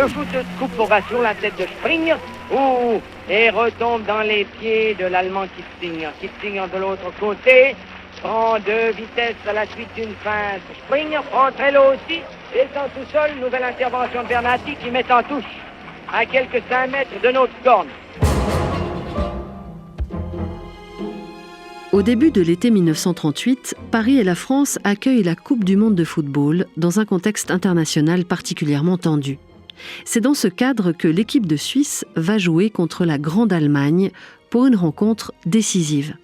Le shooter coupe va sur la tête de Springer. Et retombe dans les pieds de l'Allemand Kitzinger. Kitzinger de l'autre côté prend de vitesse à la suite d'une feinte. Springer prend très lot aussi. Descend tout seul. Nouvelle intervention de Bernati qui met en touche à quelques 5 mètres de notre corne. Au début de l'été 1938, Paris et la France accueillent la Coupe du monde de football dans un contexte international particulièrement tendu. C'est dans ce cadre que l'équipe de Suisse va jouer contre la Grande Allemagne pour une rencontre décisive.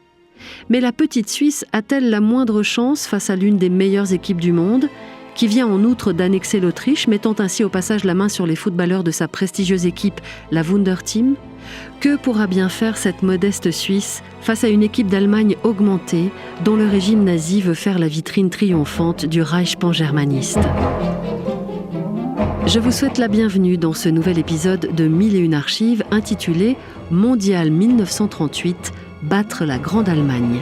Mais la petite Suisse a-t-elle la moindre chance face à l'une des meilleures équipes du monde, qui vient en outre d'annexer l'Autriche, mettant ainsi au passage la main sur les footballeurs de sa prestigieuse équipe, la Wunderteam? Que pourra bien faire cette modeste Suisse face à une équipe d'Allemagne augmentée, dont le régime nazi veut faire la vitrine triomphante du Reich pangermaniste? Je vous souhaite la bienvenue dans ce nouvel épisode de 1001 archives intitulé « Mondial 1938, battre la Grande Allemagne ».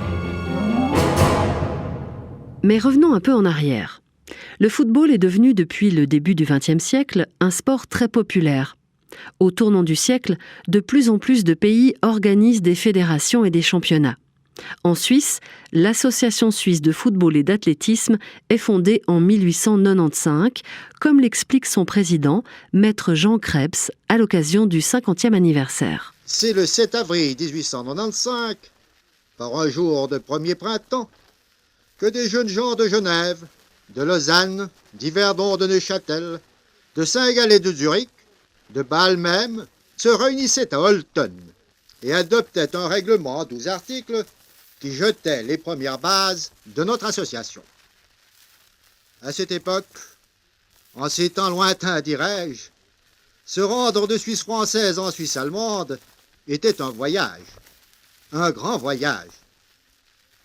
Mais revenons un peu en arrière. Le football est devenu depuis le début du XXe siècle un sport très populaire. Au tournant du siècle, de plus en plus de pays organisent des fédérations et des championnats. En Suisse, l'Association suisse de football et d'athlétisme est fondée en 1895, comme l'explique son président, maître Jean Krebs, à l'occasion du 50e anniversaire. C'est le 7 avril 1895, par un jour de premier printemps, que des jeunes gens de Genève, de Lausanne, d'Yverdon, de Neuchâtel, de Saint-Gall et de Zurich, de Bâle même, se réunissaient à Holton et adoptaient un règlement en 12 articles qui jetait les premières bases de notre association. À cette époque, en ces temps lointains, dirais-je, se rendre de Suisse française en Suisse allemande était un voyage, un grand voyage.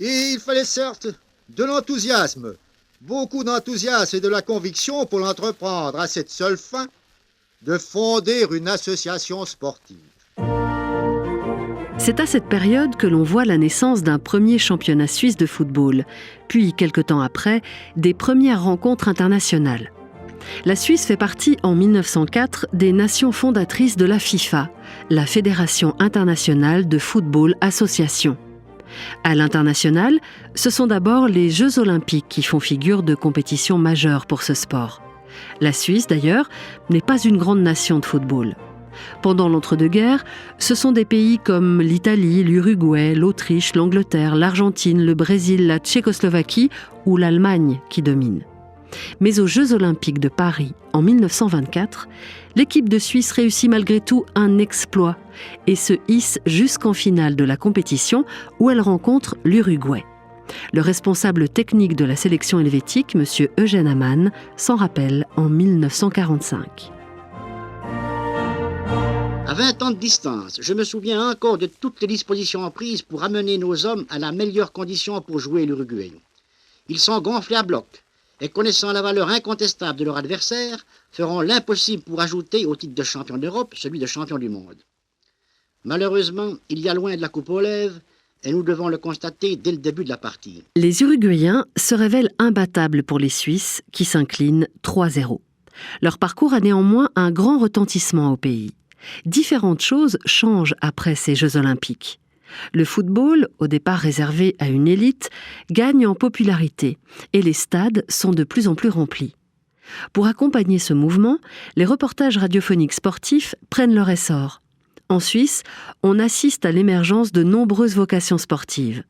Et il fallait certes de l'enthousiasme, beaucoup d'enthousiasme et de la conviction pour l'entreprendre à cette seule fin, de fonder une association sportive. C'est à cette période que l'on voit la naissance d'un premier championnat suisse de football, puis, quelque temps après, des premières rencontres internationales. La Suisse fait partie, en 1904, des nations fondatrices de la FIFA, la Fédération internationale de football association. À l'international, ce sont d'abord les Jeux olympiques qui font figure de compétition majeure pour ce sport. La Suisse, d'ailleurs, n'est pas une grande nation de football. Pendant l'entre-deux-guerres, ce sont des pays comme l'Italie, l'Uruguay, l'Autriche, l'Angleterre, l'Argentine, le Brésil, la Tchécoslovaquie ou l'Allemagne qui dominent. Mais aux Jeux olympiques de Paris, en 1924, l'équipe de Suisse réussit malgré tout un exploit et se hisse jusqu'en finale de la compétition où elle rencontre l'Uruguay. Le responsable technique de la sélection helvétique, M. Eugène Hamann, s'en rappelle en 1945. À 20 ans de distance, je me souviens encore de toutes les dispositions prises pour amener nos hommes à la meilleure condition pour jouer l'Uruguay. Ils sont gonflés à bloc et, connaissant la valeur incontestable de leur adversaire, feront l'impossible pour ajouter au titre de champion d'Europe celui de champion du monde. Malheureusement, il y a loin de la coupe aux lèvres, et nous devons le constater dès le début de la partie. Les Uruguayens se révèlent imbattables pour les Suisses, qui s'inclinent 3-0. Leur parcours a néanmoins un grand retentissement au pays. Différentes choses changent après ces Jeux olympiques. Le football, au départ réservé à une élite, gagne en popularité et les stades sont de plus en plus remplis. Pour accompagner ce mouvement, les reportages radiophoniques sportifs prennent leur essor. En Suisse, on assiste à l'émergence de nombreuses vocations sportives.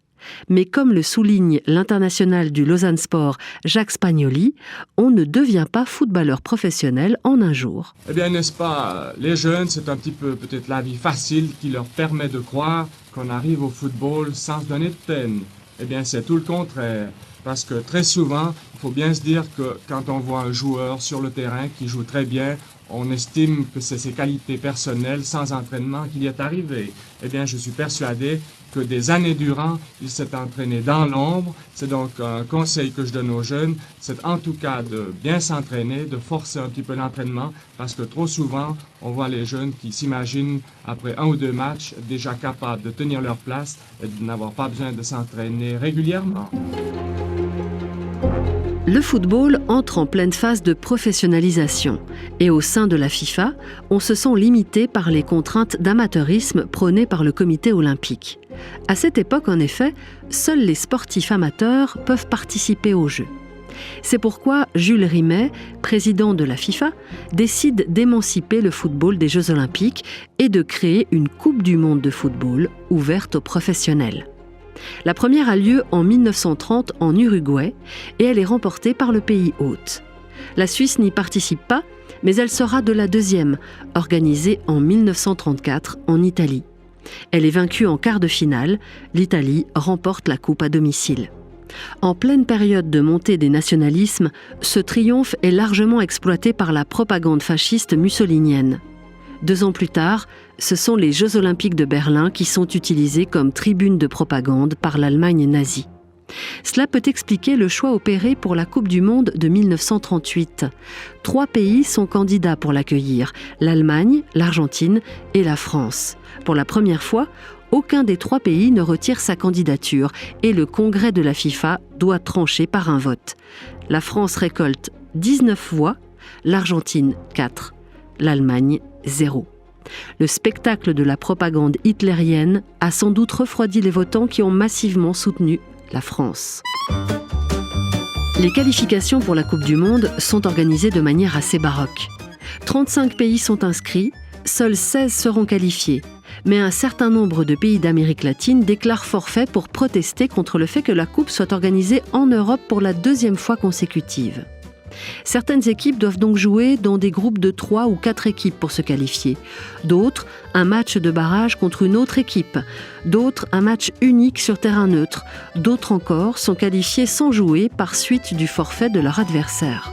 Mais comme le souligne l'international du Lausanne Sport, Jacques Spagnoli, on ne devient pas footballeur professionnel en un jour. Eh bien, n'est-ce pas, les jeunes, c'est un petit peu peut-être la vie facile qui leur permet de croire qu'on arrive au football sans se donner de peine. Eh bien, c'est tout le contraire. Parce que très souvent, il faut bien se dire que quand on voit un joueur sur le terrain qui joue très bien, on estime que c'est ses qualités personnelles, sans entraînement, qu'il y est arrivé. Eh bien, je suis persuadé que des années durant, il s'est entraîné dans l'ombre. C'est donc un conseil que je donne aux jeunes, c'est en tout cas de bien s'entraîner, de forcer un petit peu l'entraînement, parce que trop souvent, on voit les jeunes qui s'imaginent, après 1 ou 2 matchs, déjà capables de tenir leur place et de n'avoir pas besoin de s'entraîner régulièrement. Le football entre en pleine phase de professionnalisation et au sein de la FIFA, on se sent limité par les contraintes d'amateurisme prônées par le comité olympique. À cette époque, en effet, seuls les sportifs amateurs peuvent participer aux Jeux. C'est pourquoi Jules Rimet, président de la FIFA, décide d'émanciper le football des Jeux olympiques et de créer une Coupe du monde de football ouverte aux professionnels. La première a lieu en 1930 en Uruguay et elle est remportée par le pays hôte. La Suisse n'y participe pas, mais elle sera de la deuxième, organisée en 1934 en Italie. Elle est vaincue en quart de finale, l'Italie remporte la coupe à domicile. En pleine période de montée des nationalismes, ce triomphe est largement exploité par la propagande fasciste mussolinienne. 2 ans plus tard, ce sont les Jeux olympiques de Berlin qui sont utilisés comme tribune de propagande par l'Allemagne nazie. Cela peut expliquer le choix opéré pour la Coupe du monde de 1938. 3 pays sont candidats pour l'accueillir, l'Allemagne, l'Argentine et la France. Pour la première fois, aucun des 3 pays ne retire sa candidature et le congrès de la FIFA doit trancher par un vote. La France récolte 19 voix, l'Argentine 4, l'Allemagne 0. Le spectacle de la propagande hitlérienne a sans doute refroidi les votants qui ont massivement soutenu la France. Les qualifications pour la Coupe du monde sont organisées de manière assez baroque. 35 pays sont inscrits, seuls 16 seront qualifiés. Mais un certain nombre de pays d'Amérique latine déclarent forfait pour protester contre le fait que la Coupe soit organisée en Europe pour la 2e fois consécutive. Certaines équipes doivent donc jouer dans des groupes de 3 ou 4 équipes pour se qualifier. D'autres, un match de barrage contre une autre équipe. D'autres, un match unique sur terrain neutre. D'autres encore sont qualifiés sans jouer par suite du forfait de leur adversaire.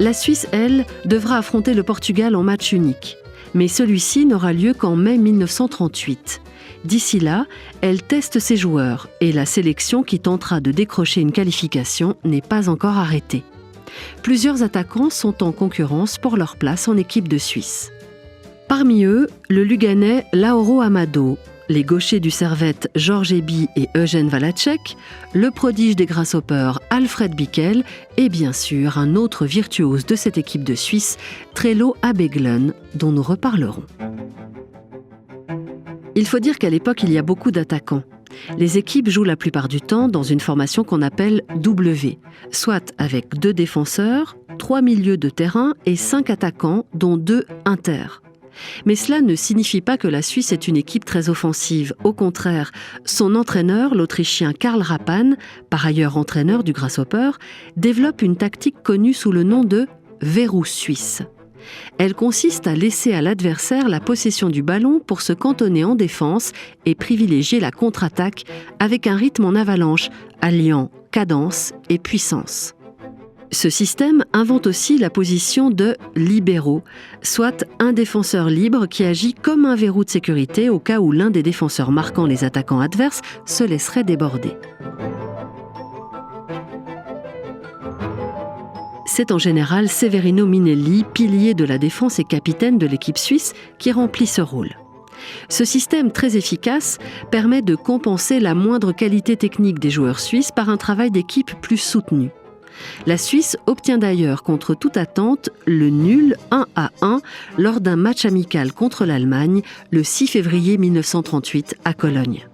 La Suisse, elle, devra affronter le Portugal en match unique. Mais celui-ci n'aura lieu qu'en mai 1938. D'ici là, elle teste ses joueurs et la sélection qui tentera de décrocher une qualification n'est pas encore arrêtée. Plusieurs attaquants sont en concurrence pour leur place en équipe de Suisse. Parmi eux, le Luganais Lauro Amado, les gauchers du Servette Georges Eby et Eugène Valacek, le prodige des grasshoppers Alfred Bickel et bien sûr un autre virtuose de cette équipe de Suisse, Trello Abeglen, dont nous reparlerons. Il faut dire qu'à l'époque, il y a beaucoup d'attaquants. Les équipes jouent la plupart du temps dans une formation qu'on appelle W, soit avec 2 défenseurs, 3 milieux de terrain et 5 attaquants, dont 2 inter. Mais cela ne signifie pas que la Suisse est une équipe très offensive. Au contraire, son entraîneur, l'Autrichien Karl Rappan, par ailleurs entraîneur du Grasshopper, développe une tactique connue sous le nom de « verrou suisse ». Elle consiste à laisser à l'adversaire la possession du ballon pour se cantonner en défense et privilégier la contre-attaque avec un rythme en avalanche, alliant cadence et puissance. Ce système invente aussi la position de libero, soit un défenseur libre qui agit comme un verrou de sécurité au cas où l'un des défenseurs marquant les attaquants adverses se laisserait déborder. C'est en général Severino Minelli, pilier de la défense et capitaine de l'équipe suisse, qui remplit ce rôle. Ce système très efficace permet de compenser la moindre qualité technique des joueurs suisses par un travail d'équipe plus soutenu. La Suisse obtient d'ailleurs contre toute attente le nul 1-1 lors d'un match amical contre l'Allemagne le 6 février 1938 à Cologne.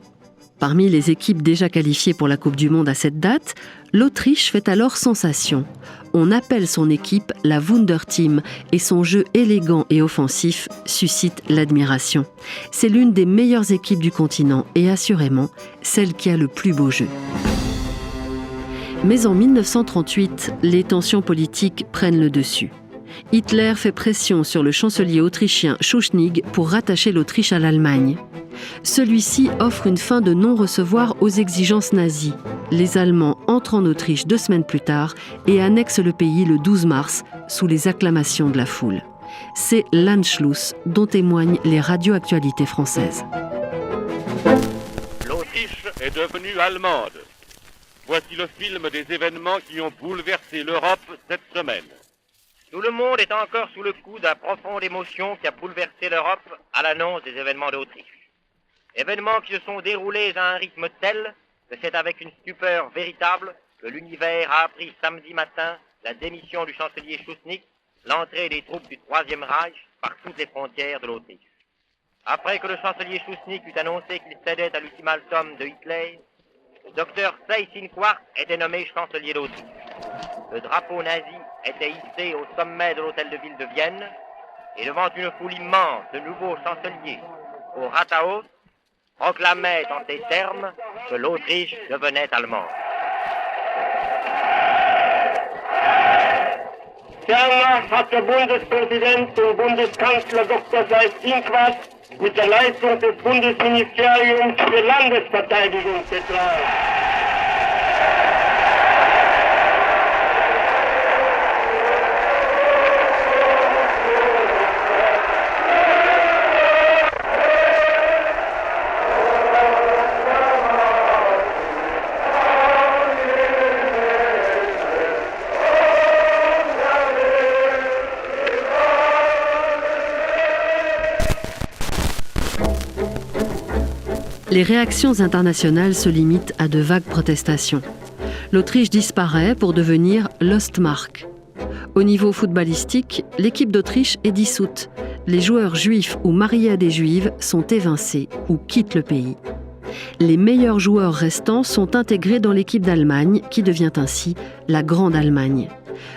Parmi les équipes déjà qualifiées pour la Coupe du monde à cette date, l'Autriche fait alors sensation. On appelle son équipe la Wunderteam et son jeu élégant et offensif suscite l'admiration. C'est l'une des meilleures équipes du continent et assurément celle qui a le plus beau jeu. Mais en 1938, les tensions politiques prennent le dessus. Hitler fait pression sur le chancelier autrichien Schuschnigg pour rattacher l'Autriche à l'Allemagne. Celui-ci offre une fin de non-recevoir aux exigences nazies. Les Allemands entrent en Autriche 2 semaines plus tard et annexent le pays le 12 mars sous les acclamations de la foule. C'est l'Anschluss dont témoignent les radioactualités françaises. L'Autriche est devenue allemande. Voici le film des événements qui ont bouleversé l'Europe cette semaine. Tout le monde est encore sous le coup d'une profonde émotion qui a bouleversé l'Europe à l'annonce des événements d'Autriche. Événements qui se sont déroulés à un rythme tel que c'est avec une stupeur véritable que l'univers a appris samedi matin la démission du chancelier Schuschnigg, l'entrée des troupes du Troisième Reich par toutes les frontières de l'Autriche. Après que le chancelier Schuschnigg eut annoncé qu'il cédait à l'ultimatum de Hitler, le docteur Seyss-Inquart était nommé chancelier d'Autriche. Le drapeau nazi était hissé au sommet de l'hôtel de ville de Vienne, et devant une foule immense, le nouveau chancelier, au Rathaus, proclamait en ces termes que l'Autriche devenait allemande. Ferner hat der Bundespräsident den Bundeskanzler Dr. Seyss-Inquart mit der Leitung des Bundesministeriums für Landesverteidigung betraut. Les réactions internationales se limitent à de vagues protestations. L'Autriche disparaît pour devenir l'Ostmark. Au niveau footballistique, l'équipe d'Autriche est dissoute. Les joueurs juifs ou mariés à des juives sont évincés ou quittent le pays. Les meilleurs joueurs restants sont intégrés dans l'équipe d'Allemagne, qui devient ainsi la Grande Allemagne.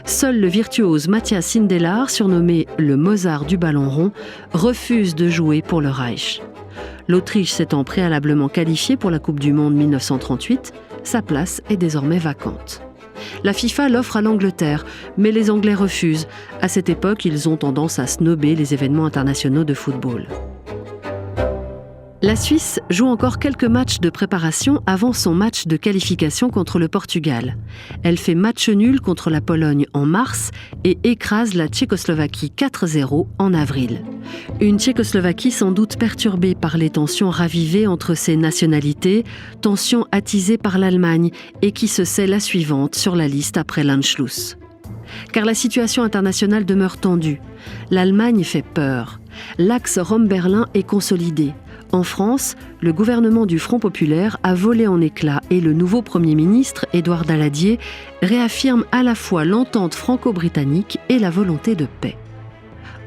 Seul le virtuose Matthias Sindelar, surnommé le Mozart du ballon rond, refuse de jouer pour le Reich. L'Autriche s'étant préalablement qualifiée pour la Coupe du Monde 1938, sa place est désormais vacante. La FIFA l'offre à l'Angleterre, mais les Anglais refusent. À cette époque, ils ont tendance à snober les événements internationaux de football. La Suisse joue encore quelques matchs de préparation avant son match de qualification contre le Portugal. Elle fait match nul contre la Pologne en mars et écrase la Tchécoslovaquie 4-0 en avril. Une Tchécoslovaquie sans doute perturbée par les tensions ravivées entre ses nationalités, tensions attisées par l'Allemagne et qui se sait la suivante sur la liste après l'Anschluss. Car la situation internationale demeure tendue. L'Allemagne fait peur. L'axe Rome-Berlin est consolidé. En France, le gouvernement du Front populaire a volé en éclats et le nouveau Premier ministre, Édouard Daladier, réaffirme à la fois l'entente franco-britannique et la volonté de paix.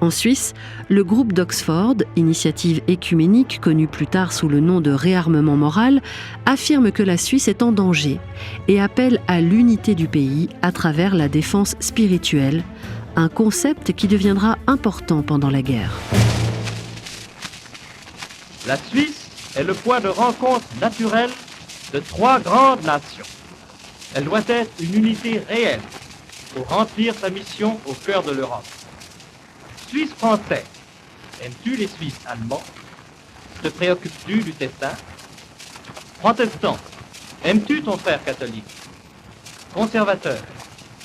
En Suisse, le groupe d'Oxford, initiative écuménique connue plus tard sous le nom de réarmement moral, affirme que la Suisse est en danger et appelle à l'unité du pays à travers la défense spirituelle, un concept qui deviendra important pendant la guerre. La Suisse est le point de rencontre naturel de trois grandes nations. Elle doit être une unité réelle pour remplir sa mission au cœur de l'Europe. Suisse français, aimes-tu les Suisses allemands? Te préoccupes-tu du destin? Protestant, aimes-tu ton frère catholique? Conservateur,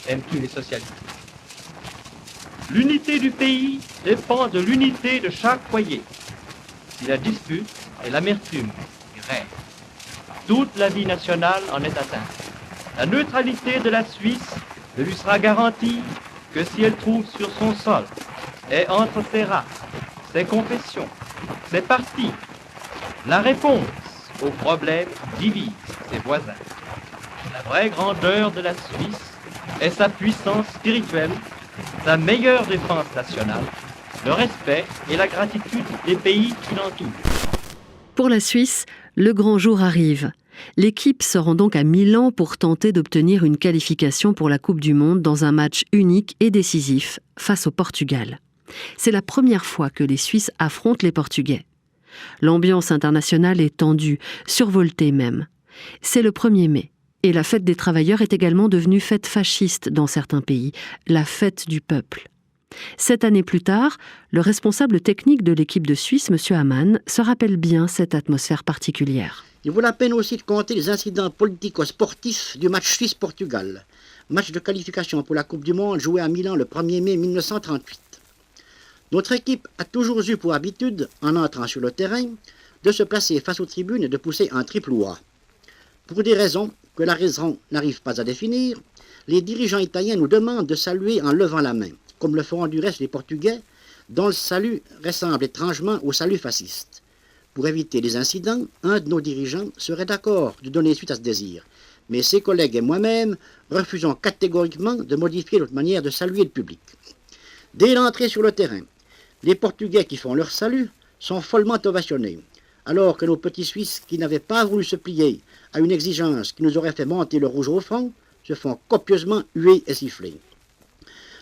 aimes-tu les socialistes? L'unité du pays dépend de l'unité de chaque foyer. Si la dispute et l'amertume y règnent, toute la vie nationale en est atteinte. La neutralité de la Suisse ne lui sera garantie que si elle trouve sur son sol et entre ses races, ses confessions, ses partis, la réponse aux problèmes qui divisent ses voisins. La vraie grandeur de la Suisse est sa puissance spirituelle, sa meilleure défense nationale, le respect et la gratitude des pays qui l'entourent. Pour la Suisse, le grand jour arrive. L'équipe se rend donc à Milan pour tenter d'obtenir une qualification pour la Coupe du Monde dans un match unique et décisif face au Portugal. C'est la première fois que les Suisses affrontent les Portugais. L'ambiance internationale est tendue, survoltée même. C'est le 1er mai. Et la fête des travailleurs est également devenue fête fasciste dans certains pays, la fête du peuple. 7 années plus tard, le responsable technique de l'équipe de Suisse, M. Hamann, se rappelle bien cette atmosphère particulière. Il vaut la peine aussi de compter les incidents politico-sportifs du match Suisse-Portugal, match de qualification pour la Coupe du Monde joué à Milan le 1er mai 1938. Notre équipe a toujours eu pour habitude, en entrant sur le terrain, de se placer face aux tribunes et de pousser un triple ouah. Pour des raisons que la raison n'arrive pas à définir, les dirigeants italiens nous demandent de saluer en levant la main, comme le feront du reste les Portugais, dont le salut ressemble étrangement au salut fasciste. Pour éviter les incidents, un de nos dirigeants serait d'accord de donner suite à ce désir, mais ses collègues et moi-même refusons catégoriquement de modifier notre manière de saluer le public. Dès l'entrée sur le terrain, les Portugais qui font leur salut sont follement ovationnés, alors que nos petits Suisses qui n'avaient pas voulu se plier à une exigence qui nous aurait fait monter le rouge au front se font copieusement huer et siffler.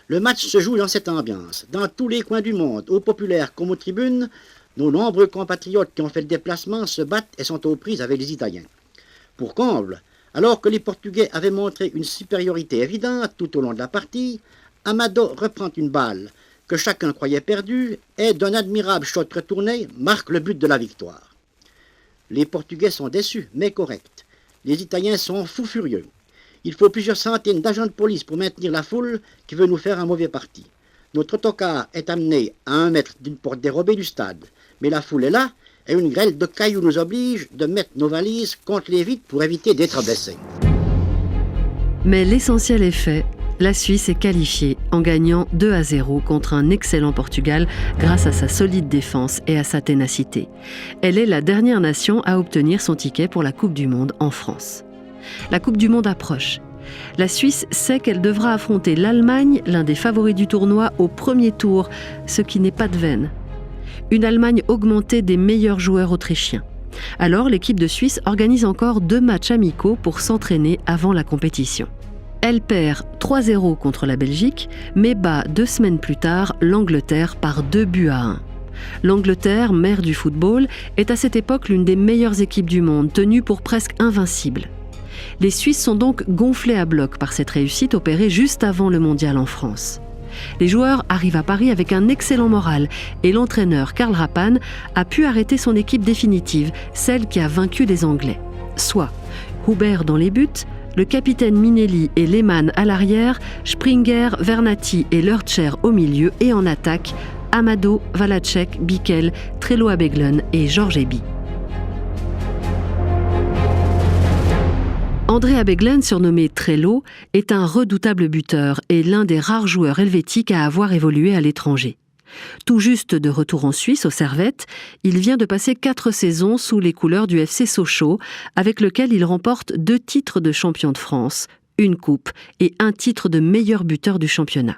Le match se joue dans cette ambiance. Dans tous les coins du monde, aux populaires comme aux tribunes, nos nombreux compatriotes qui ont fait le déplacement se battent et sont aux prises avec les Italiens. Pour comble, alors que les Portugais avaient montré une supériorité évidente tout au long de la partie, Amado reprend une balle que chacun croyait perdue et d'un admirable shot retourné marque le but de la victoire. Les Portugais sont déçus, mais corrects. Les Italiens sont fous furieux. Il faut plusieurs centaines d'agents de police pour maintenir la foule qui veut nous faire un mauvais parti. Notre autocar est amené à 1 mètre d'une porte dérobée du stade, mais la foule est là et une grêle de cailloux nous oblige de mettre nos valises contre les vitres pour éviter d'être blessés. Mais l'essentiel est fait. La Suisse est qualifiée en gagnant 2-0 contre un excellent Portugal grâce à sa solide défense et à sa ténacité. Elle est la dernière nation à obtenir son ticket pour la Coupe du Monde en France. La Coupe du Monde approche. La Suisse sait qu'elle devra affronter l'Allemagne, l'un des favoris du tournoi, au premier tour, ce qui n'est pas de veine. Une Allemagne augmentée des meilleurs joueurs autrichiens. Alors l'équipe de Suisse organise encore 2 matchs amicaux pour s'entraîner avant la compétition. Elle perd 3-0 contre la Belgique, mais bat 2 semaines plus tard l'Angleterre par 2-1. L'Angleterre, mère du football, est à cette époque l'une des meilleures équipes du monde, tenue pour presque invincible. Les Suisses sont donc gonflés à bloc par cette réussite opérée juste avant le mondial en France. Les joueurs arrivent à Paris avec un excellent moral et l'entraîneur Karl Rappan a pu arrêter son équipe définitive, celle qui a vaincu les Anglais. Soit Hubert dans les buts, le capitaine Minelli et Lehmann à l'arrière, Springer, Vernati et Lurcher au milieu et en attaque, Amado, Valacek, Bickel, Trello Abeglen et Georges Eby. André Abeglen, surnommé Trello, est un redoutable buteur et l'un des rares joueurs helvétiques à avoir évolué à l'étranger. Tout juste de retour en Suisse, au Servette, il vient de passer 4 saisons sous les couleurs du FC Sochaux, avec lequel il remporte 2 titres de champion de France, une coupe et un titre de meilleur buteur du championnat.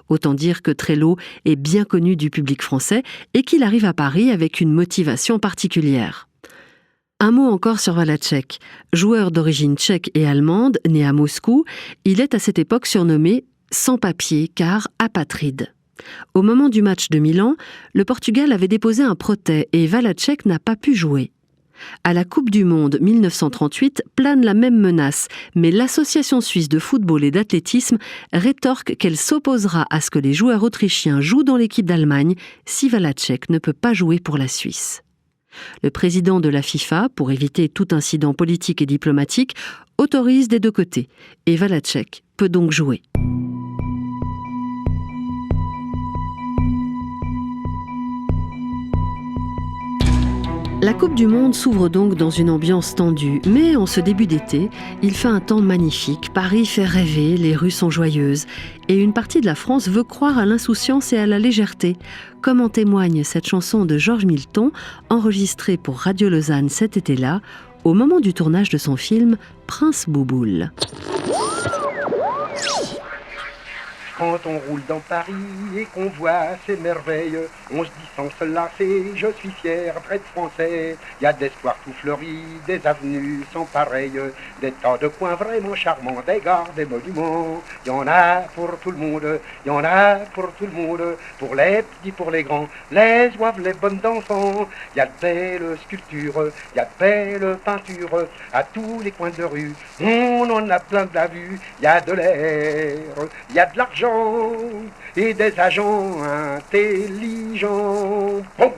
Autant dire que Trello est bien connu du public français et qu'il arrive à Paris avec une motivation particulière. Un mot encore sur Valacek. Joueur d'origine tchèque et allemande, né à Moscou, il est à cette époque surnommé « sans-papier » car apatride. Au moment du match de Milan, le Portugal avait déposé un protêt et Valacek n'a pas pu jouer. À la Coupe du Monde 1938 plane la même menace, mais l'Association suisse de football et d'athlétisme rétorque qu'elle s'opposera à ce que les joueurs autrichiens jouent dans l'équipe d'Allemagne si Valacek ne peut pas jouer pour la Suisse. Le président de la FIFA, pour éviter tout incident politique et diplomatique, autorise des 2 côtés et Valacek peut donc jouer. La Coupe du Monde s'ouvre donc dans une ambiance tendue, mais en ce début d'été, il fait un temps magnifique, Paris fait rêver, les rues sont joyeuses, et une partie de la France veut croire à l'insouciance et à la légèreté, comme en témoigne cette chanson de Georges Milton, enregistrée pour Radio Lausanne cet été-là, au moment du tournage de son film Prince Bouboule. Quand on roule dans Paris et qu'on voit ces merveilles, on se dit sans se lasser, je suis fier d'être français. Il y a des squares tout fleuris, des avenues sans pareilles, des tas de coins vraiment charmants, des gares, des monuments. Il y en a pour tout le monde, il y en a pour tout le monde, pour les petits, pour les grands, les oives, les bonnes d'enfants. Il y a de belles sculptures, il y a de belles peintures, à tous les coins de rue, on en a plein de la vue. Il y a de l'air, il y a de l'argent, et des agents intelligents. Boum,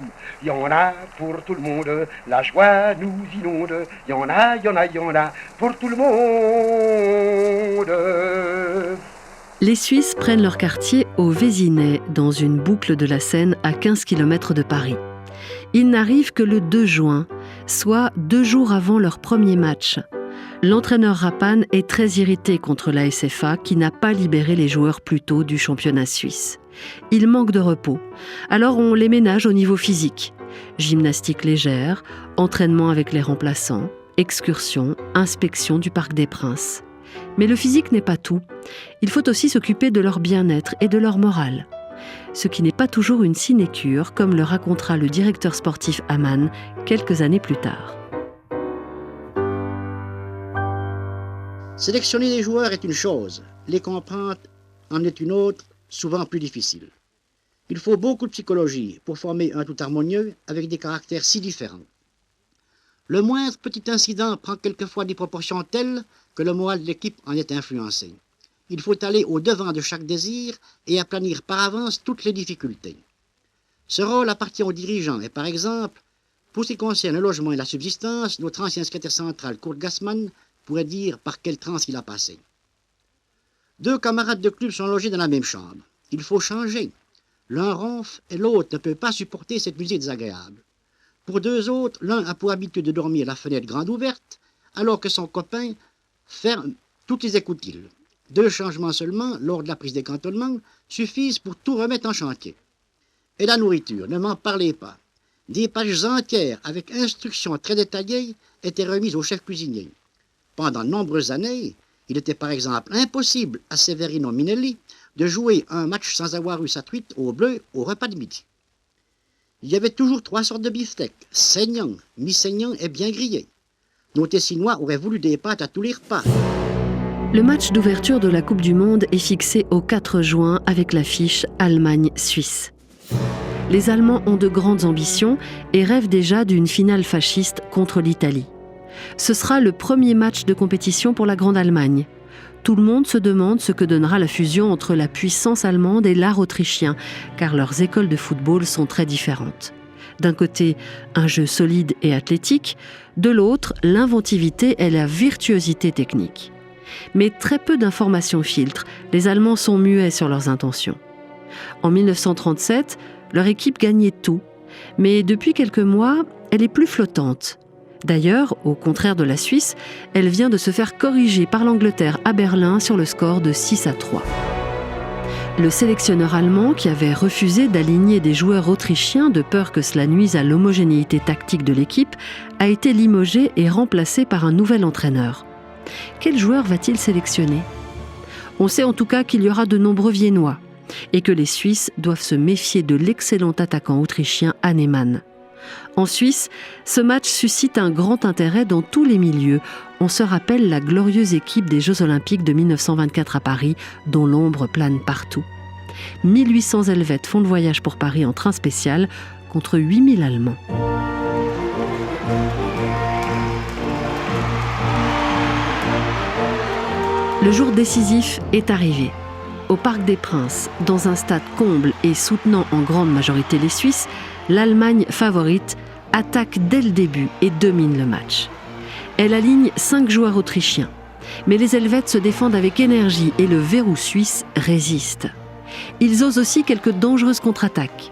il y en a pour tout le monde, la joie nous inonde. Il y en a, il y en a, il y en a pour tout le monde. Les Suisses prennent leur quartier au Vésinet, dans une boucle de la Seine à 15 km de Paris. Ils n'arrivent que le 2 juin, soit 2 jours avant leur premier match. L'entraîneur Rappan est très irrité contre la SFA qui n'a pas libéré les joueurs plus tôt du championnat suisse. Ils manquent de repos, alors on les ménage au niveau physique. Gymnastique légère, entraînement avec les remplaçants, excursions, inspections du Parc des Princes. Mais le physique n'est pas tout. Il faut aussi s'occuper de leur bien-être et de leur morale. Ce qui n'est pas toujours une sinécure, comme le racontera le directeur sportif Amann quelques années plus tard. Sélectionner les joueurs est une chose, les comprendre en est une autre, souvent plus difficile. Il faut beaucoup de psychologie pour former un tout harmonieux avec des caractères si différents. Le moindre petit incident prend quelquefois des proportions telles que le moral de l'équipe en est influencé. Il faut aller au-devant de chaque désir et aplanir par avance toutes les difficultés. Ce rôle appartient aux dirigeants et, par exemple, pour ce qui concerne le logement et la subsistance, notre ancien secrétaire central, Kurt Gassmann, pourrait dire par quelle transe il a passé. 2 camarades de club sont logés dans la même chambre. Il faut changer. L'un ronfle et l'autre ne peut pas supporter cette musique désagréable. Pour 2 autres, l'un a pour habitude de dormir la fenêtre grande ouverte, alors que son copain ferme toutes les écoutiles. 2 changements seulement, lors de la prise des cantonnements, suffisent pour tout remettre en chantier. Et la nourriture, ne m'en parlez pas. Des pages entières avec instructions très détaillées étaient remises au chef cuisinier. Pendant de nombreuses années, il était par exemple impossible à Severino Minelli de jouer un match sans avoir eu sa truite au bleu au repas de midi. Il y avait toujours 3 sortes de beefsteak, saignant, mi-saignant et bien grillé. Nos Tessinois auraient voulu des pâtes à tous les repas. Le match d'ouverture de la Coupe du Monde est fixé au 4 juin avec l'affiche Allemagne-Suisse. Les Allemands ont de grandes ambitions et rêvent déjà d'une finale fasciste contre l'Italie. Ce sera le premier match de compétition pour la Grande Allemagne. Tout le monde se demande ce que donnera la fusion entre la puissance allemande et l'art autrichien, car leurs écoles de football sont très différentes. D'un côté, un jeu solide et athlétique, de l'autre, l'inventivité et la virtuosité technique. Mais très peu d'informations filtrent, les Allemands sont muets sur leurs intentions. En 1937, leur équipe gagnait tout, mais depuis quelques mois, elle est plus flottante. D'ailleurs, au contraire de la Suisse, elle vient de se faire corriger par l'Angleterre à Berlin sur le score de 6-3. Le sélectionneur allemand, qui avait refusé d'aligner des joueurs autrichiens de peur que cela nuise à l'homogénéité tactique de l'équipe, a été limogé et remplacé par un nouvel entraîneur. Quel joueur va-t-il sélectionner ? On sait en tout cas qu'il y aura de nombreux Viennois et que les Suisses doivent se méfier de l'excellent attaquant autrichien Hahnemann. En Suisse, ce match suscite un grand intérêt dans tous les milieux. On se rappelle la glorieuse équipe des Jeux Olympiques de 1924 à Paris, dont l'ombre plane partout. 1800 Helvètes font le voyage pour Paris en train spécial, contre 8000 Allemands. Le jour décisif est arrivé. Au Parc des Princes, dans un stade comble et soutenant en grande majorité les Suisses, l'Allemagne favorite attaque dès le début et domine le match. Elle aligne 5 joueurs autrichiens. Mais les Helvètes se défendent avec énergie et le verrou suisse résiste. Ils osent aussi quelques dangereuses contre-attaques.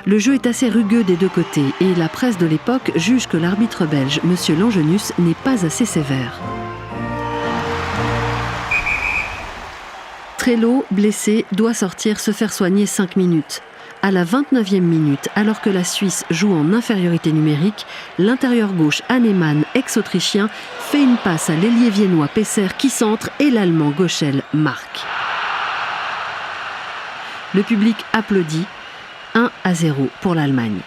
Le jeu est assez rugueux des 2 côtés et la presse de l'époque juge que l'arbitre belge, M. Langenus, n'est pas assez sévère. Trello, blessé, doit sortir se faire soigner 5 minutes. À la 29e minute, alors que la Suisse joue en infériorité numérique, l'intérieur gauche Hahnemann, ex-autrichien, fait une passe à l'ailier viennois Pesser qui centre et l'Allemand Goschel marque. Le public applaudit, 1-0 pour l'Allemagne.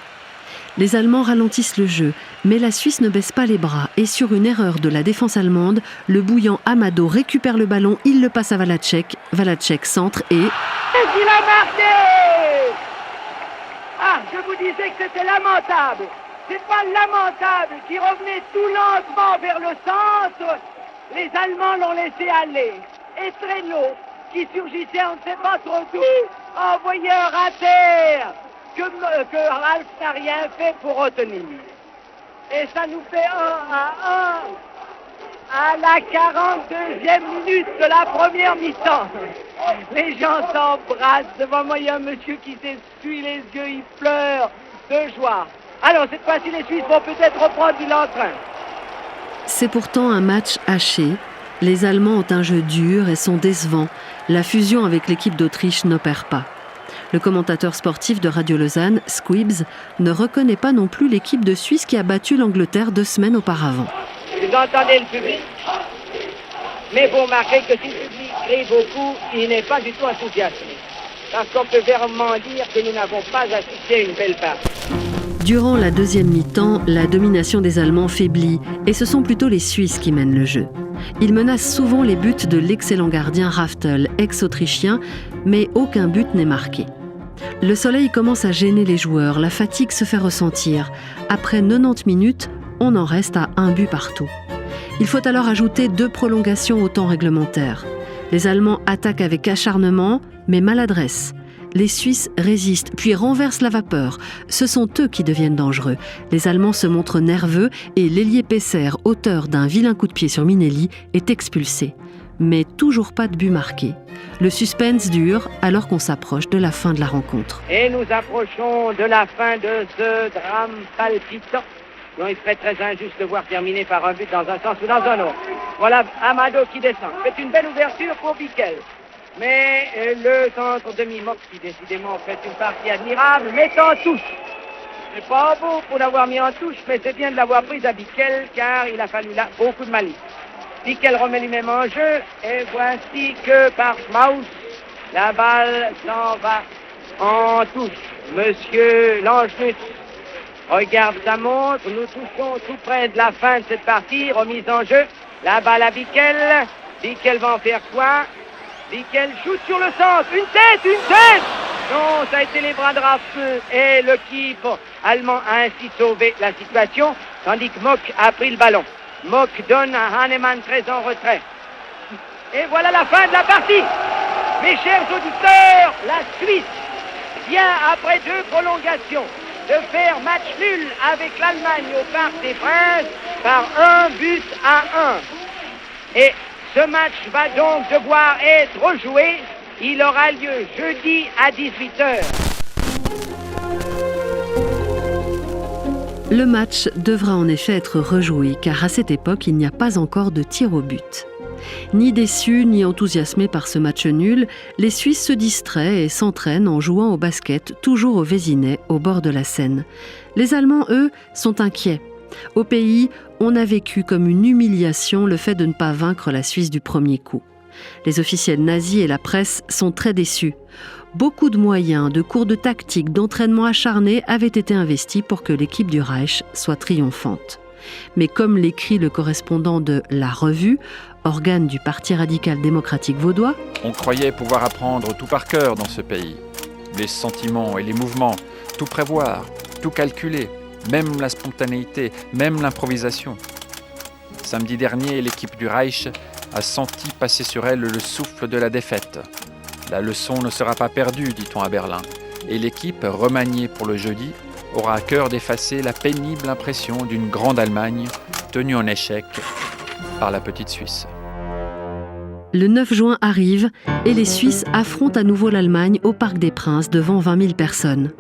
Les Allemands ralentissent le jeu, mais la Suisse ne baisse pas les bras et sur une erreur de la défense allemande, le bouillant Amado récupère le ballon, il le passe à Valacek, Valacek centre et... Il a marqué! Ah, je vous disais que c'était lamentable. C'est pas lamentable qui revenait tout lentement vers le centre. Les Allemands l'ont laissé aller. Et Trello, qui surgissait on ne sait pas trop d'où, envoyait un rater que Ralph n'a rien fait pour retenir. Et ça nous fait 1-1 à la 42e minute de la première mi-temps. Les gens s'embrassent. Devant moi, il y a un monsieur qui s'essuie les yeux, il pleure de joie. Alors, cette fois-ci, les Suisses vont peut-être reprendre l'entrain. C'est pourtant un match haché. Les Allemands ont un jeu dur et sont décevants. La fusion avec l'équipe d'Autriche n'opère pas. Le commentateur sportif de Radio Lausanne, Squibs, ne reconnaît pas non plus l'équipe de Suisse qui a battu l'Angleterre 2 semaines auparavant. Il Vous entendez le public? Mais vous remarquez que si le public crie beaucoup, il n'est pas du tout enthousiasmé. Parce qu'on peut vraiment dire que nous n'avons pas assisté à une belle partie. Durant la deuxième mi-temps, la domination des Allemands faiblit et ce sont plutôt les Suisses qui mènent le jeu. Ils menacent souvent les buts de l'excellent gardien Raftel, ex-autrichien, mais aucun but n'est marqué. Le soleil commence à gêner les joueurs, la fatigue se fait ressentir. Après 90 minutes, on en reste à 1 but partout. Il faut alors ajouter 2 prolongations au temps réglementaire. Les Allemands attaquent avec acharnement, mais maladresse. Les Suisses résistent, puis renversent la vapeur. Ce sont eux qui deviennent dangereux. Les Allemands se montrent nerveux et l'ailier Pesser, auteur d'un vilain coup de pied sur Minelli, est expulsé. Mais toujours pas de but marqué. Le suspense dure alors qu'on s'approche de la fin de la rencontre. Et nous approchons de la fin de ce drame palpitant, dont il serait très injuste de voir terminer par un but dans un sens ou dans un autre. Voilà Amado qui descend. C'est une belle ouverture pour Bickel. Mais le centre de Mimoc, qui décidément fait une partie admirable, met en touche. C'est pas beau pour l'avoir mis en touche, mais c'est bien de l'avoir prise à Bickel, car il a fallu là beaucoup de malice. Bickel remet lui-même en jeu, et voici que par Schmaus, la balle s'en va en touche. Monsieur Langenus regarde sa montre, nous touchons tout près de la fin de cette partie, remise en jeu, la balle à Bickel. Bickel va en faire quoi? Bickel shoot sur le centre, une tête! Non, ça a été les bras de Raffel et l'équipe allemand a ainsi sauvé la situation, tandis que Mock a pris le ballon. Mock donne à Hahnemann très en retrait. Et voilà la fin de la partie. Mes chers auditeurs, la Suisse vient, après 2 prolongations, de faire match nul avec l'Allemagne au Parc des Princes par 1-1. Et ce match va donc devoir être rejoué. Il aura lieu jeudi à 18h. Le match devra en effet être rejoué, car à cette époque, il n'y a pas encore de tir au but. Ni déçus, ni enthousiasmés par ce match nul, les Suisses se distraient et s'entraînent en jouant au basket, toujours au Vésinet, au bord de la Seine. Les Allemands, eux, sont inquiets. Au pays, on a vécu comme une humiliation le fait de ne pas vaincre la Suisse du premier coup. Les officiels nazis et la presse sont très déçus. Beaucoup de moyens, de cours de tactique, d'entraînement acharnés avaient été investis pour que l'équipe du Reich soit triomphante. Mais comme l'écrit le correspondant de La Revue, organe du Parti radical démocratique vaudois, on croyait pouvoir apprendre tout par cœur dans ce pays. Les sentiments et les mouvements, tout prévoir, tout calculer, même la spontanéité, même l'improvisation. Samedi dernier, l'équipe du Reich a senti passer sur elle le souffle de la défaite. La leçon ne sera pas perdue, dit-on à Berlin, et l'équipe, remaniée pour le jeudi, aura à cœur d'effacer la pénible impression d'une grande Allemagne tenue en échec par la petite Suisse. Le 9 juin arrive et les Suisses affrontent à nouveau l'Allemagne au Parc des Princes devant 20 000 personnes.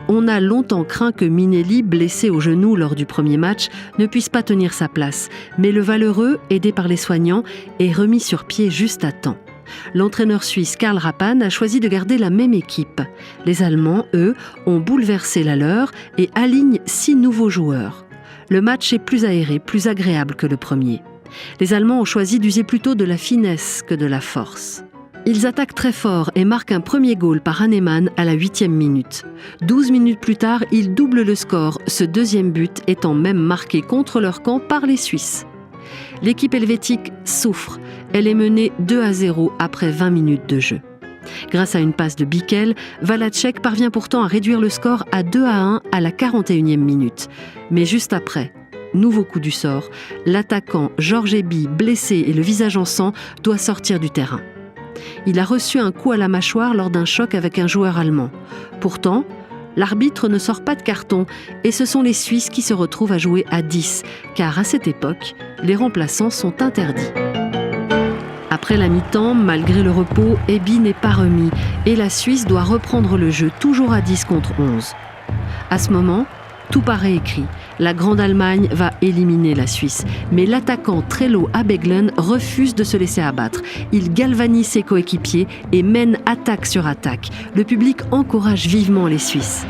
On a longtemps craint que Minelli, blessé au genou lors du premier match, ne puisse pas tenir sa place. Mais le valeureux, aidé par les soignants, est remis sur pied juste à temps. L'entraîneur suisse Karl Rappan a choisi de garder la même équipe. Les Allemands, eux, ont bouleversé la leur et alignent 6 nouveaux joueurs. Le match est plus aéré, plus agréable que le premier. Les Allemands ont choisi d'user plutôt de la finesse que de la force. Ils attaquent très fort et marquent un premier goal par Hahnemann à la 8e minute. 12 minutes plus tard, ils doublent le score, ce deuxième but étant même marqué contre leur camp par les Suisses. L'équipe helvétique souffre. Elle est menée 2-0 après 20 minutes de jeu. Grâce à une passe de Bickel, Valacek parvient pourtant à réduire le score à 2-1 à la 41e minute. Mais juste après, nouveau coup du sort, l'attaquant Georges Eby, blessé et le visage en sang, doit sortir du terrain. Il a reçu un coup à la mâchoire lors d'un choc avec un joueur allemand. Pourtant, l'arbitre ne sort pas de carton et ce sont les Suisses qui se retrouvent à jouer à 10, car à cette époque, les remplaçants sont interdits. Après la mi-temps, malgré le repos, Eby n'est pas remis et la Suisse doit reprendre le jeu, toujours à 10 contre 11. À ce moment, tout paraît écrit. La Grande Allemagne va éliminer la Suisse. Mais l'attaquant Trello Abeglen refuse de se laisser abattre. Il galvanise ses coéquipiers et mène attaque sur attaque. Le public encourage vivement les Suisses.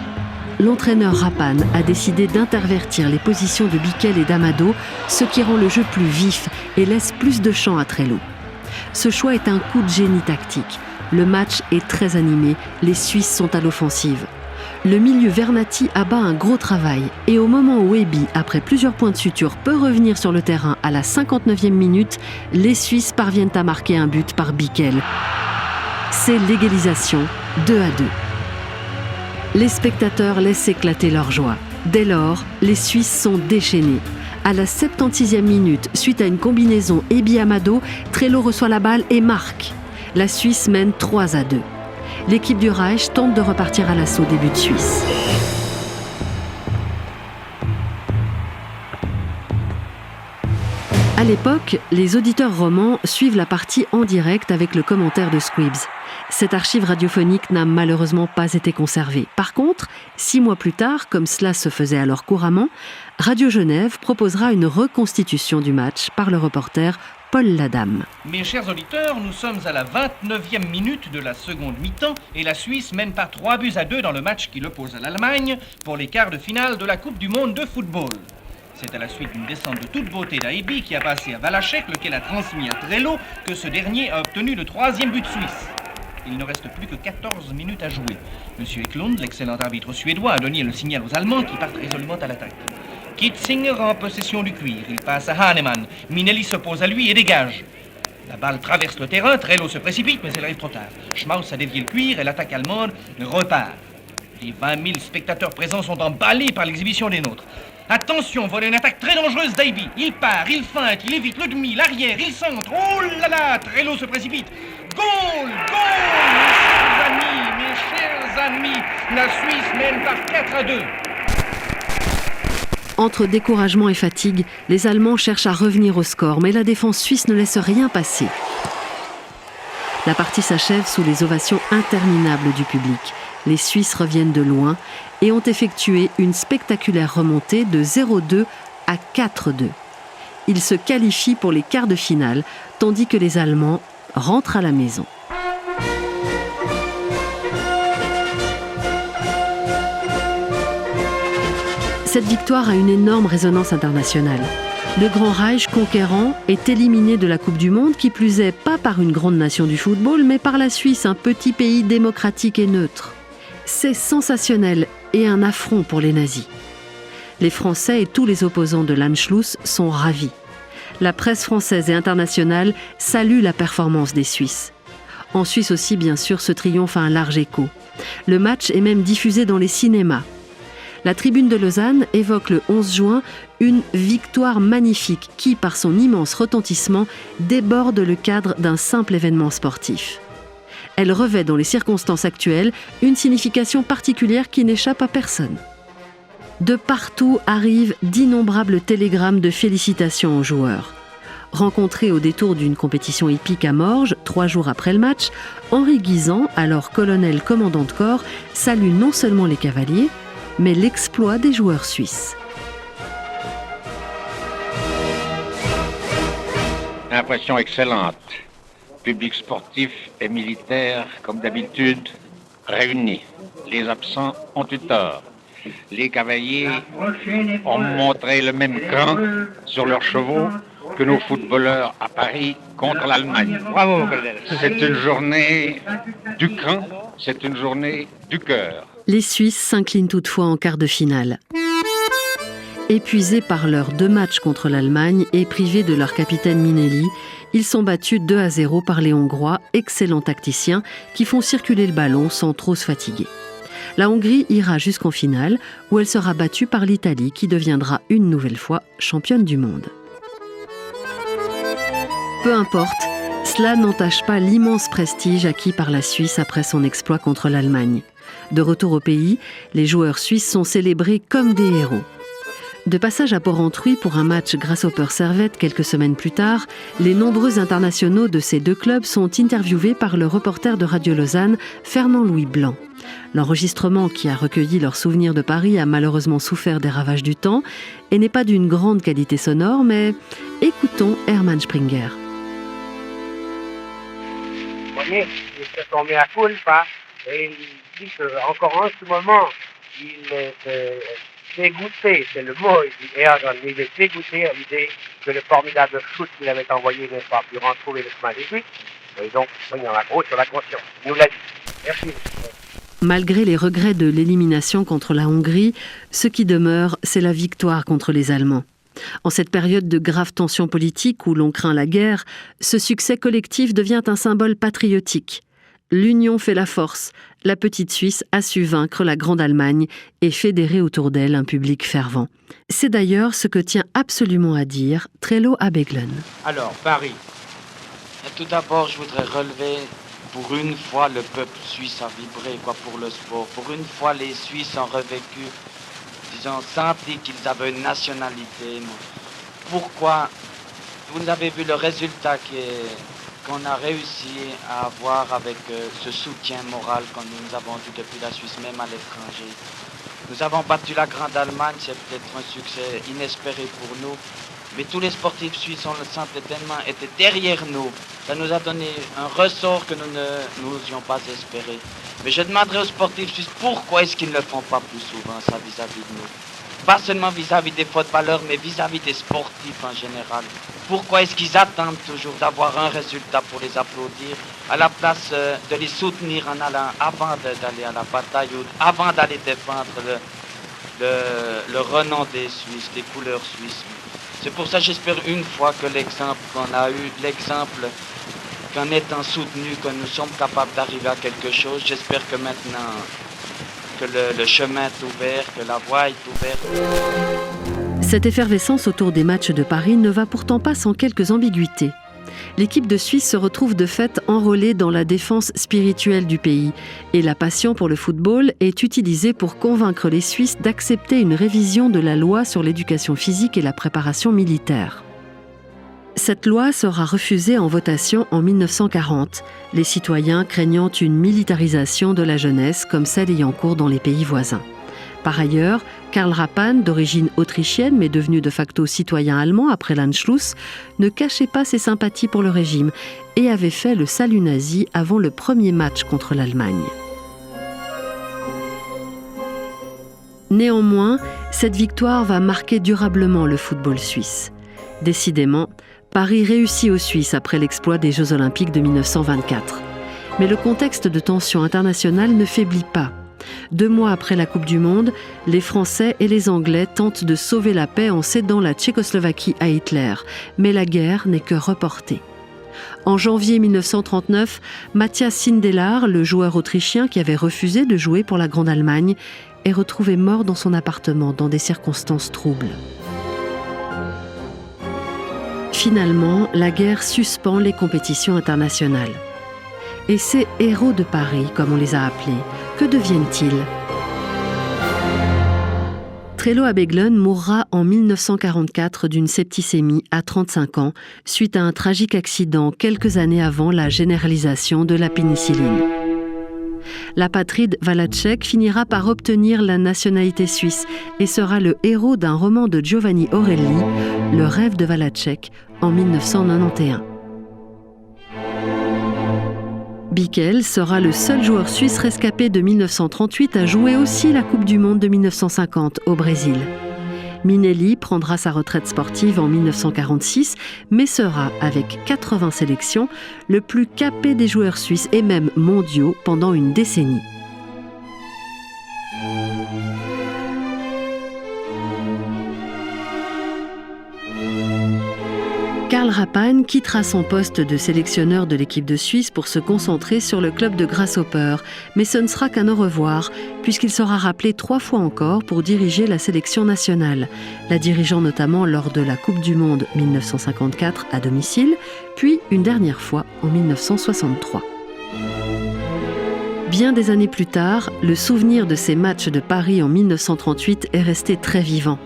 l'entraîneur Rappan a décidé d'intervertir les positions de Bikel et d'Amado, ce qui rend le jeu plus vif et laisse plus de champ à Trello. Ce choix est un coup de génie tactique. Le match est très animé, les Suisses sont à l'offensive. Le milieu Vernati abat un gros travail et au moment où Ebi, après plusieurs points de suture, peut revenir sur le terrain à la 59e minute, les Suisses parviennent à marquer un but par Bikel. C'est l'égalisation, 2-2. Les spectateurs laissent éclater leur joie. Dès lors, les Suisses sont déchaînés. À la 76e minute, suite à une combinaison Ebi-Amado, Trello reçoit la balle et marque. La Suisse mène 3-2. L'équipe du Reich tente de repartir à l'assaut des buts suisses. À l'époque, les auditeurs romans suivent la partie en direct avec le commentaire de Squibs. Cette archive radiophonique n'a malheureusement pas été conservée. Par contre, 6 mois plus tard, comme cela se faisait alors couramment, Radio Genève proposera une reconstitution du match par le reporter Paul Ladame. Mes chers auditeurs, nous sommes à la 29e minute de la seconde mi-temps et la Suisse mène par 3-2 dans le match qui l'oppose à l'Allemagne pour les quarts de finale de la Coupe du Monde de football. C'est à la suite d'une descente de toute beauté d'Aibi qui a passé à Valachek, lequel a transmis à Trello, que ce dernier a obtenu le 3e but suisse. Il ne reste plus que 14 minutes à jouer. Monsieur Eklund, l'excellent arbitre suédois, a donné le signal aux Allemands qui partent résolument à l'attaque. Kitzinger en possession du cuir. Il passe à Hahnemann. Minelli s'oppose à lui et dégage. La balle traverse le terrain. Trello se précipite, mais elle arrive trop tard. Schmaus a dévié le cuir et l'attaque allemande repart. Les 20 000 spectateurs présents sont emballés par l'exhibition des nôtres. Attention, voilà une attaque très dangereuse d'Aibi. Il part, il feinte, il évite le demi, l'arrière, il centre. Oh là là, Trello se précipite. Goal, goal, mes chers amis. La Suisse mène par 4-2. Entre découragement et fatigue, les Allemands cherchent à revenir au score, mais la défense suisse ne laisse rien passer. La partie s'achève sous les ovations interminables du public. Les Suisses reviennent de loin et ont effectué une spectaculaire remontée de 0-2 à 4-2. Ils se qualifient pour les quarts de finale, tandis que les Allemands rentrent à la maison. Cette victoire a une énorme résonance internationale. Le Grand Reich conquérant est éliminé de la Coupe du Monde, qui plus est pas par une grande nation du football, mais par la Suisse, un petit pays démocratique et neutre. C'est sensationnel et un affront pour les nazis. Les Français et tous les opposants de l'Anschluss sont ravis. La presse française et internationale salue la performance des Suisses. En Suisse aussi, bien sûr, ce triomphe a un large écho. Le match est même diffusé dans les cinémas. La tribune de Lausanne évoque le 11 juin une victoire magnifique qui, par son immense retentissement, déborde le cadre d'un simple événement sportif. Elle revêt dans les circonstances actuelles une signification particulière qui n'échappe à personne. De partout arrivent d'innombrables télégrammes de félicitations aux joueurs. Rencontré au détour d'une compétition hippique à Morges, 3 jours après le match, Henri Guisan, alors colonel commandant de corps, salue non seulement les cavaliers, mais l'exploit des joueurs suisses. Impression excellente. Public sportif et militaire, comme d'habitude, réunis. Les absents ont eu tort. Les cavaliers ont montré le même cran sur leurs chevaux que nos footballeurs à Paris contre l'Allemagne. Bravo, colonel. C'est une journée du cran, c'est une journée du cœur. Les Suisses s'inclinent toutefois en quart de finale. Épuisés par leurs 2 matchs contre l'Allemagne et privés de leur capitaine Minelli, ils sont battus 2-0 par les Hongrois, excellents tacticiens, qui font circuler le ballon sans trop se fatiguer. La Hongrie ira jusqu'en finale, où elle sera battue par l'Italie, qui deviendra une nouvelle fois championne du monde. Peu importe, cela n'entache pas l'immense prestige acquis par la Suisse après son exploit contre l'Allemagne. De retour au pays, les joueurs suisses sont célébrés comme des héros. De passage à Porrentruy pour un match Grasshopper Servette quelques semaines plus tard, les nombreux internationaux de ces 2 clubs sont interviewés par le reporter de Radio Lausanne, Fernand-Louis Blanc. L'enregistrement qui a recueilli leurs souvenirs de Paris a malheureusement souffert des ravages du temps et n'est pas d'une grande qualité sonore, mais écoutons Hermann Springer. Vous voyez, il s'est tombé à culpa et il dit qu'encore en ce moment, il est dégoûté, c'est le mot, il est dégoûté à l'idée que le formidable shoot qu'il avait envoyé n'est pas pu retrouver le chemin des buts. Et donc, il y en a gros sur la conscience. Il nous l'a dit. Merci. Malgré les regrets de l'élimination contre la Hongrie, ce qui demeure, c'est la victoire contre les Allemands. En cette période de graves tensions politiques où l'on craint la guerre, ce succès collectif devient un symbole patriotique. L'union fait la force. La petite Suisse a su vaincre la Grande Allemagne et fédérer autour d'elle un public fervent. C'est d'ailleurs ce que tient absolument à dire Trello Abeglen. Alors, Paris. Tout d'abord, je voudrais relever, pour une fois, le peuple suisse a vibré pour le sport. Pour une fois, les Suisses ont revécu, ils ont senti qu'ils avaient une nationalité. Pourquoi? Vous avez vu le résultat qu'on a réussi à avoir avec ce soutien moral que nous avons eu depuis la Suisse, même à l'étranger. Nous avons battu la Grande Allemagne, c'est peut-être un succès inespéré pour nous, mais tous les sportifs suisses, on le sentait tellement, étaient derrière nous. Ça nous a donné un ressort que nous n'osions pas espérer. Mais je demanderai aux sportifs suisses pourquoi est-ce qu'ils ne le font pas plus souvent, ça, vis-à-vis de nous. Pas seulement vis-à-vis des footballeurs, mais vis-à-vis des sportifs en général. Pourquoi est-ce qu'ils attendent toujours d'avoir un résultat pour les applaudir, à la place de les soutenir en allant, avant d'aller à la bataille, ou avant d'aller défendre le renom des Suisses, des couleurs suisses. C'est pour ça que j'espère une fois que l'exemple qu'on a eu, l'exemple qu'en étant soutenu, que nous sommes capables d'arriver à quelque chose, j'espère que maintenant que le chemin est ouvert, que la voie est ouverte. Cette effervescence autour des matchs de Paris ne va pourtant pas sans quelques ambiguïtés. L'équipe de Suisse se retrouve de fait enrôlée dans la défense spirituelle du pays et la passion pour le football est utilisée pour convaincre les Suisses d'accepter une révision de la loi sur l'éducation physique et la préparation militaire. Cette loi sera refusée en votation en 1940, les citoyens craignant une militarisation de la jeunesse comme celle ayant cours dans les pays voisins. Par ailleurs, Karl Rappan, d'origine autrichienne mais devenu de facto citoyen allemand après l'Anschluss, ne cachait pas ses sympathies pour le régime et avait fait le salut nazi avant le premier match contre l'Allemagne. Néanmoins, cette victoire va marquer durablement le football suisse. Décidément, Paris réussit aux Suisses après l'exploit des Jeux Olympiques de 1924. Mais le contexte de tension internationale ne faiblit pas. 2 mois après la Coupe du Monde, les Français et les Anglais tentent de sauver la paix en cédant la Tchécoslovaquie à Hitler. Mais la guerre n'est que reportée. En janvier 1939, Matthias Sindelar, le joueur autrichien qui avait refusé de jouer pour la Grande Allemagne, est retrouvé mort dans son appartement dans des circonstances troubles. Finalement, la guerre suspend les compétitions internationales. Et ces héros de Paris, comme on les a appelés, que deviennent-ils? Trello Abeglen mourra en 1944 d'une septicémie à 35 ans, suite à un tragique accident quelques années avant la généralisation de la pénicilline. L'apatride Valacek finira par obtenir la nationalité suisse et sera le héros d'un roman de Giovanni Orelli, Le rêve de Valacek, en 1991. Bickel sera le seul joueur suisse rescapé de 1938 à jouer aussi la Coupe du Monde de 1950 au Brésil. Minelli prendra sa retraite sportive en 1946, mais sera, avec 80 sélections, le plus capé des joueurs suisses et même mondiaux pendant une décennie. Karl Rappan quittera son poste de sélectionneur de l'équipe de Suisse pour se concentrer sur le club de Grasshopper, mais ce ne sera qu'un au revoir, puisqu'il sera rappelé 3 fois encore pour diriger la sélection nationale, la dirigeant notamment lors de la Coupe du Monde 1954 à domicile, puis une dernière fois en 1963. Bien des années plus tard, le souvenir de ces matchs de Paris en 1938 est resté très vivant.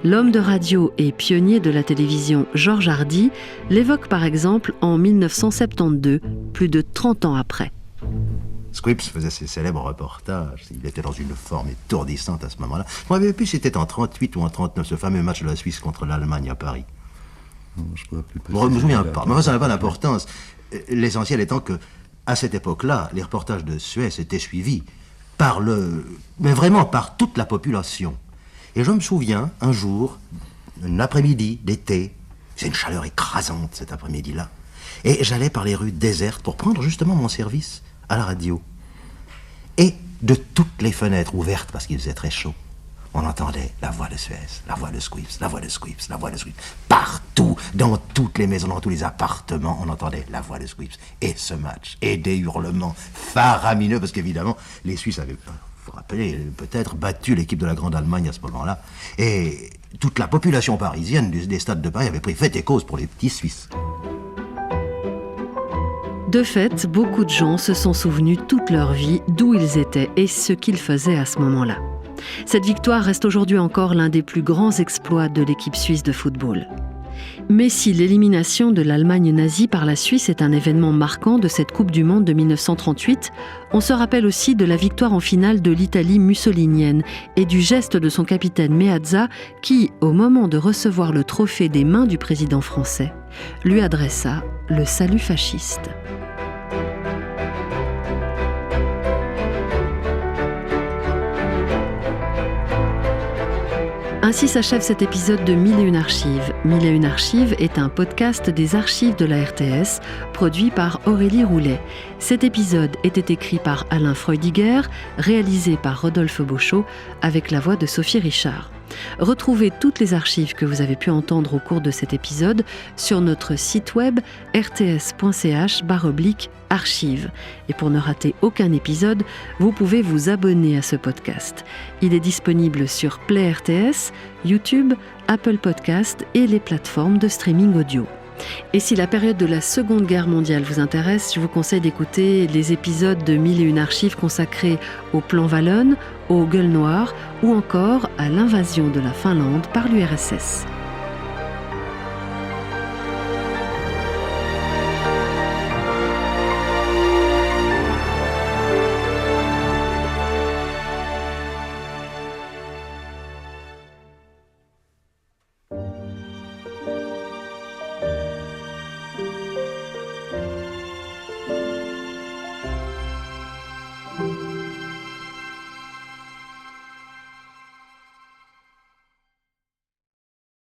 L'homme de radio et pionnier de la télévision Georges Hardy l'évoque par exemple en 1972, plus de 30 ans après. Scripps faisait ses célèbres reportages. Il était dans une forme étourdissante à ce moment-là. Je ne me rappelle plus si c'était en 38 ou en 39, ce fameux match de la Suisse contre l'Allemagne à Paris. Non, je ne me souviens pas, mais ça n'a pas d'importance. L'essentiel étant que, à cette époque-là, les reportages de Suez étaient suivis mais vraiment par toute la population. Et je me souviens, un jour, un après-midi d'été, c'est une chaleur écrasante cet après-midi-là, et j'allais par les rues désertes pour prendre justement mon service à la radio. Et de toutes les fenêtres ouvertes, parce qu'il faisait très chaud, on entendait la voix de Suez, la voix de Squips, la voix de Squips, la voix de Squips. Partout, dans toutes les maisons, dans tous les appartements, on entendait la voix de Squips. Et ce match, et des hurlements faramineux, parce qu'évidemment, les Suisses avaient, vous vous rappelez, peut-être battu l'équipe de la Grande Allemagne à ce moment-là. Et toute la population parisienne des stades de Paris avait pris fait et cause pour les petits Suisses. De fait, beaucoup de gens se sont souvenus toute leur vie d'où ils étaient et ce qu'ils faisaient à ce moment-là. Cette victoire reste aujourd'hui encore l'un des plus grands exploits de l'équipe suisse de football. Mais si l'élimination de l'Allemagne nazie par la Suisse est un événement marquant de cette Coupe du Monde de 1938, on se rappelle aussi de la victoire en finale de l'Italie mussolinienne et du geste de son capitaine Meazza qui, au moment de recevoir le trophée des mains du président français, lui adressa le salut fasciste. Ainsi s'achève cet épisode de 1001 Archives. 1001 Archives est un podcast des archives de la RTS, produit par Aurélie Roulet. Cet épisode était écrit par Alain Freudiger, réalisé par Rodolphe Beauchot, avec la voix de Sophie Richard. Retrouvez toutes les archives que vous avez pu entendre au cours de cet épisode sur notre site web rts.ch/archives. Et pour ne rater aucun épisode, vous pouvez vous abonner à ce podcast. Il est disponible sur Play RTS, YouTube, Apple Podcast et les plateformes de streaming audio. Et si la période de la Seconde Guerre mondiale vous intéresse, je vous conseille d'écouter les épisodes de 1001 Archives consacrés au plan Wallonne, aux Gueules Noires ou encore à l'invasion de la Finlande par l'URSS.